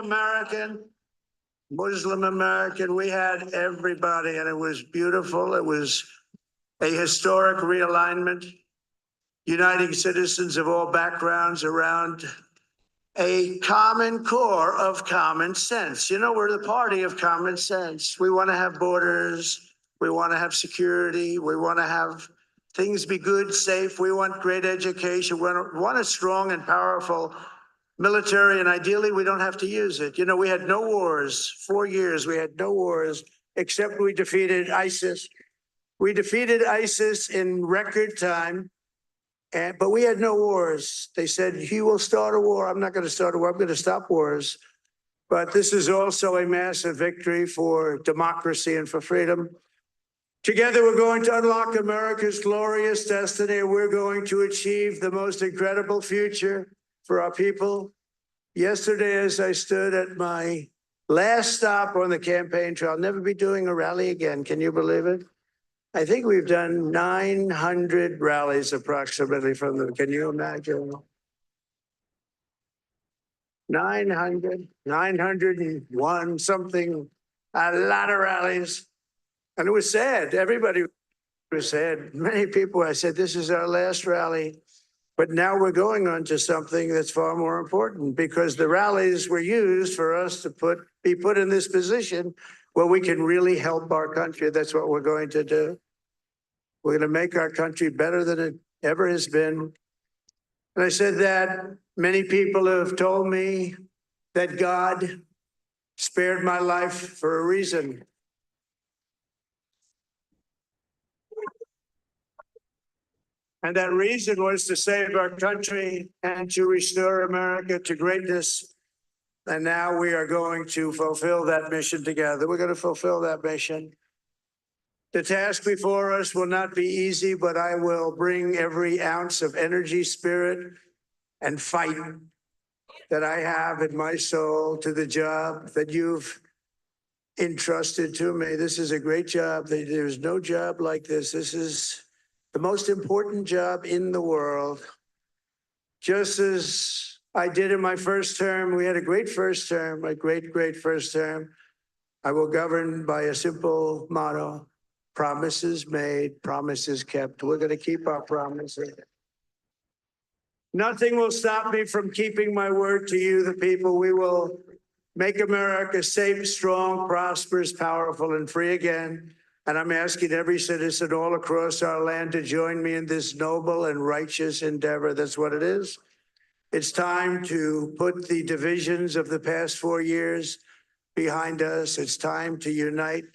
American, Muslim American. We had everybody, and it was beautiful. It was a historic realignment, uniting citizens of all backgrounds around a common core of common sense. You know, we're the party of common sense. We want to have borders. We want to have security. We want to have things be good, safe. We want great education. We want a strong and powerful military, and ideally, we don't have to use it. You know, we had no wars, 4 years, we had no wars, except we defeated ISIS. We defeated ISIS in record time, but we had no wars. They said, he will start a war. I'm not going to start a war. I'm going to stop wars. But this is also a massive victory for democracy and for freedom. Together, we're going to unlock America's glorious destiny. We're going to achieve the most incredible future for our people. Yesterday, as I stood at my last stop on the campaign trail, I'll never be doing a rally again. Can you believe it? I think we've done 900 rallies approximately from them. Can you imagine? 900, 901, something, a lot of rallies. And it was sad. Everybody was sad. Many people, I said, this is our last rally. But now we're going on to something that's far more important, because the rallies were used for us to be put in this position where we can really help our country. That's what we're going to do. We're going to make our country better than it ever has been. And I said that many people have told me that God spared my life for a reason. And that reason was to save our country and to restore America to greatness. And now we are going to fulfill that mission together. We're going to fulfill that mission. The task before us will not be easy, but I will bring every ounce of energy, spirit, and fight that I have in my soul to the job that you've entrusted to me. This is a great job. There's no job like this. This is the most important job in the world. Just as I did in my first term, we had a great first term, a great, great first term. I will govern by a simple motto: promises made, promises kept. We're going to keep our promises. Nothing will stop me from keeping my word to you, the people. We will make America safe, strong, prosperous, powerful, and free again. And I'm asking every citizen all across our land to join me in this noble and righteous endeavor. That's what it is. It's time to put the divisions of the past 4 years behind us. It's time to unite.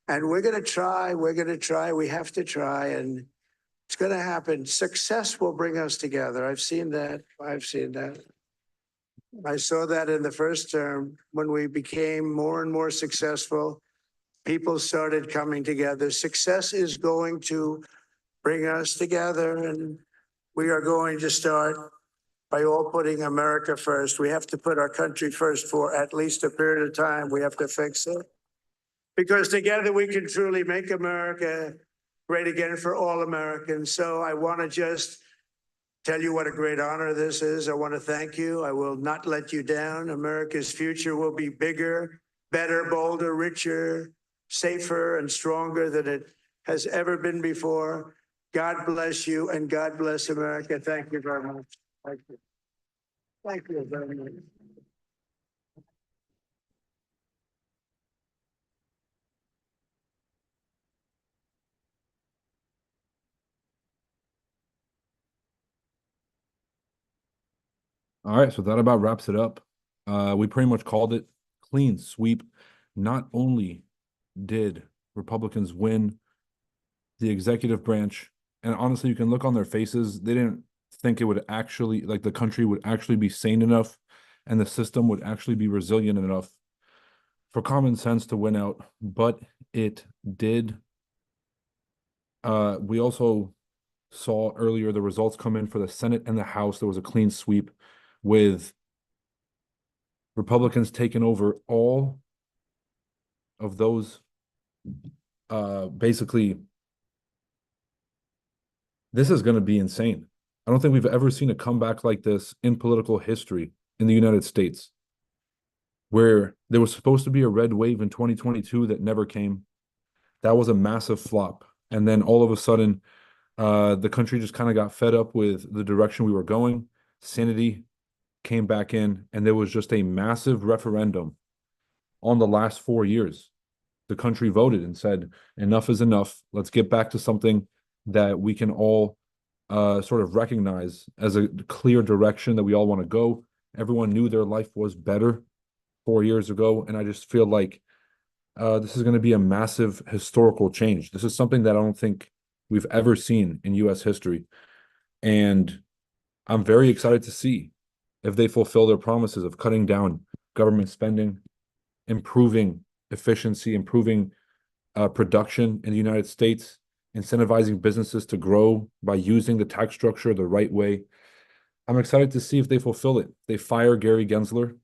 And we're going to try. We're going to try. We have to try. And it's going to happen. Success will bring us together. I've seen that. I've seen that. I saw that in the first term when we became more and more successful. People started coming together. Success is going to bring us together, and we are going to start by all putting America first. We have to put our country first for at least a period of time. We have to fix it, because together we can truly make America great again for all Americans. So I want to just tell you what a great honor this is. I want to thank you. I will not let you down. America's future will be bigger, better, bolder, richer, safer, and stronger than it has ever been before. God bless you, and God bless America. Thank you very much. Thank you. Thank you very much. All right, so that about wraps it up. We pretty much called it clean sweep. Not only did Republicans win the executive branch, and honestly, you can look on their faces, they didn't think it would actually, like, the country would actually be sane enough and the system would actually be resilient enough for common sense to win out, but it did. We also saw earlier the results come in for the Senate and the House. There was a clean sweep with Republicans taking over all of those. Basically, this is going to be insane. I don't think we've ever seen a comeback like this in political history in the United States. where there was supposed to be a red wave in 2022 that never came. That was a massive flop. And then all of a sudden, the country just kind of got fed up with the direction we were going. Sanity came back in, and there was just a massive referendum on the last 4 years. The country voted and said, enough is enough. Let's get back to something that we can all sort of recognize as a clear direction that we all want to go. Everyone knew their life was better 4 years ago. And I just feel like this is going to be a massive historical change. This is something that I don't think we've ever seen in US history. And I'm very excited to see if they fulfill their promises of cutting down government spending, improving efficiency, improving production in the United States, incentivizing businesses to grow by using the tax structure the right way. I'm excited to see if they fulfill it. They fire Gary Gensler.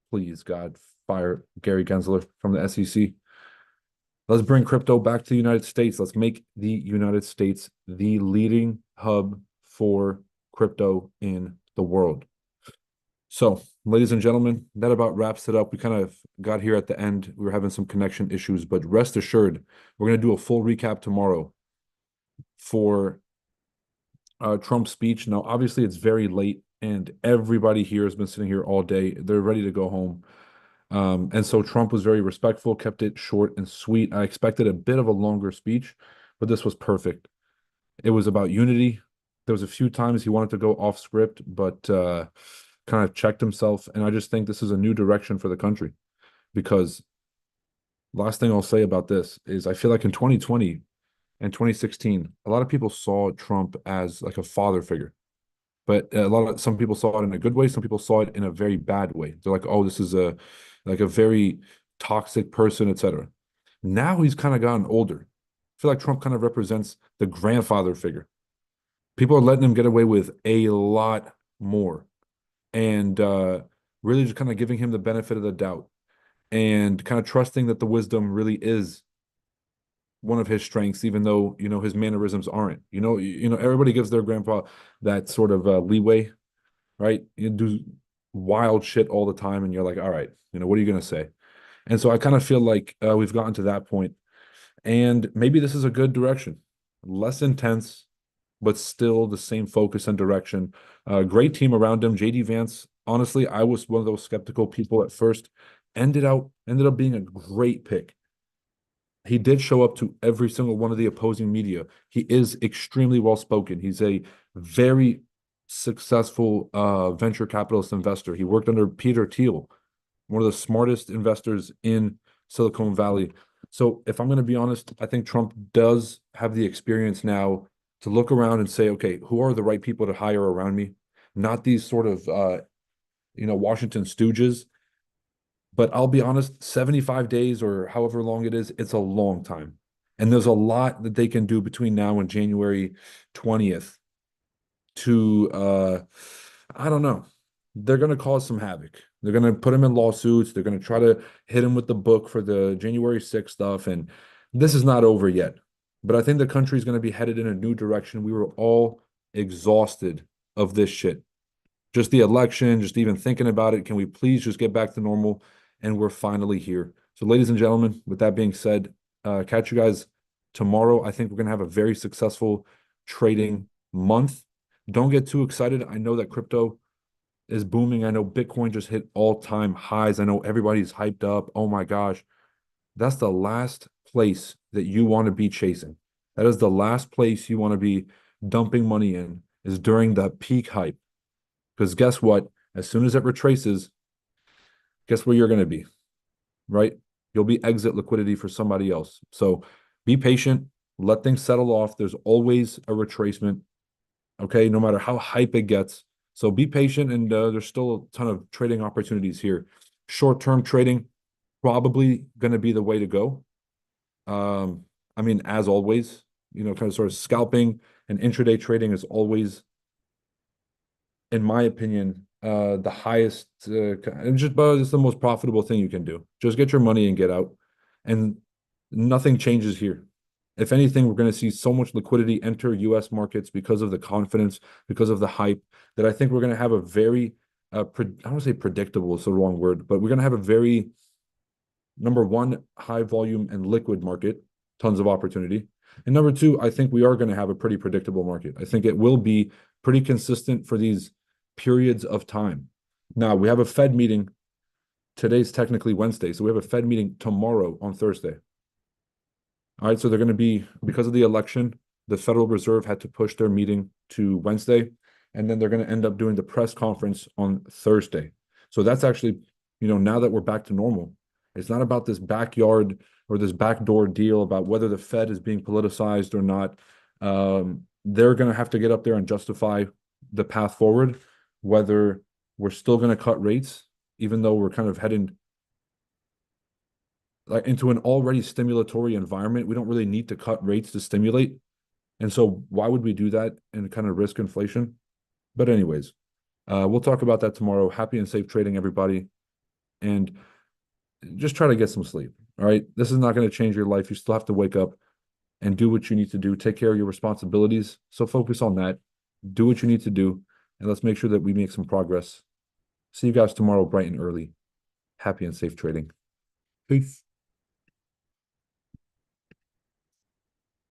Please, God, fire Gary Gensler from the SEC. Let's bring crypto back to the United States. Let's make the United States the leading hub for crypto in the world. So, ladies and gentlemen, that about wraps it up. We kind of got here at the end. We were having some connection issues, but rest assured, we're going to do a full recap tomorrow for Trump's speech. Now, obviously, it's very late, and everybody here has been sitting here all day. They're ready to go home. And so Trump was very respectful, kept it short and sweet. I expected a bit of a longer speech, but this was perfect. It was about unity. There was a few times he wanted to go off script, but kind of checked himself. And I just think this is a new direction for the country, because last thing I'll say about this is I feel like in 2020 and 2016, a lot of people saw Trump as like a father figure. But some people saw it in a good way. Some people saw it in a very bad way. They're like, oh, this is a very toxic person, etc. Now he's kind of gotten older. I feel like Trump kind of represents the grandfather figure. People are letting him get away with a lot more, and really just kind of giving him the benefit of the doubt, and kind of trusting that the wisdom really is one of his strengths, even though, his mannerisms aren't. Everybody gives their grandpa that sort of leeway, right? You do wild shit all the time, and you're like, all right, what are you gonna say? And so I kind of feel like we've gotten to that point, and maybe this is a good direction, less intense, but still the same focus and direction. Great team around him. JD Vance, honestly, I was one of those skeptical people at first. Ended up being a great pick. He did show up to every single one of the opposing media. He is extremely well spoken. He's a very successful venture capitalist investor. He worked under Peter Thiel, one of the smartest investors in Silicon Valley. So if I'm going to be honest, I think Trump does have the experience now to look around and say, okay, who are the right people to hire around me? Not these sort of Washington stooges. But I'll be honest, 75 days or however long it is, it's a long time. And there's a lot that they can do between now and January 20th to, I don't know. They're going to cause some havoc. They're going to put him in lawsuits. They're going to try to hit him with the book for the January 6th stuff. And this is not over yet. But I think the country is going to be headed in a new direction. We were all exhausted of this shit. Just the election, just even thinking about it. Can we please just get back to normal? And we're finally here. So, ladies and gentlemen, with that being said, catch you guys tomorrow. I think we're going to have a very successful trading month. Don't get too excited. I know that crypto is booming. I know Bitcoin just hit all-time highs. I know everybody's hyped up. Oh my gosh. That's the last place that you want to be chasing. That is the last place you want to be dumping money in, is during the peak hype. Because guess what? As soon as it retraces, guess where you're going to be, right? You'll be exit liquidity for somebody else. So be patient, let things settle off. There's always a retracement, okay, no matter how hype it gets. So be patient, and there's still a ton of trading opportunities here. Short-term trading, probably going to be the way to go. I mean, as always, kind of sort of scalping and intraday trading is always, in my opinion, the highest, and just it's the most profitable thing you can do. Just get your money and get out, and nothing changes here. If anything, we're going to see so much liquidity enter U.S. markets because of the confidence, because of the hype, that I think we're going to have a very I don't want to say predictable, it's the wrong word, but we're going to have a very, number one, high volume and liquid market, tons of opportunity. And number two, I think we are going to have a pretty predictable market. I think it will be pretty consistent for these periods of time. Now, we have a Fed meeting. Today's technically Wednesday, so we have a Fed meeting tomorrow on Thursday. All right, so they're going to be, because of the election, the Federal Reserve had to push their meeting to Wednesday, and then they're going to end up doing the press conference on Thursday. So that's actually, now that we're back to normal, it's not about this backyard or this backdoor deal about whether the Fed is being politicized or not. They're going to have to get up there and justify the path forward, whether we're still going to cut rates, even though we're kind of heading like into an already stimulatory environment. We don't really need to cut rates to stimulate. And so why would we do that and kind of risk inflation? But anyways, we'll talk about that tomorrow. Happy and safe trading, everybody. And just try to get some sleep. All right. This is not going to change your life. You still have to wake up and do what you need to do. Take care of your responsibilities. So focus on that. Do what you need to do. And let's make sure that we make some progress. See you guys tomorrow bright and early. Happy and safe trading. Peace.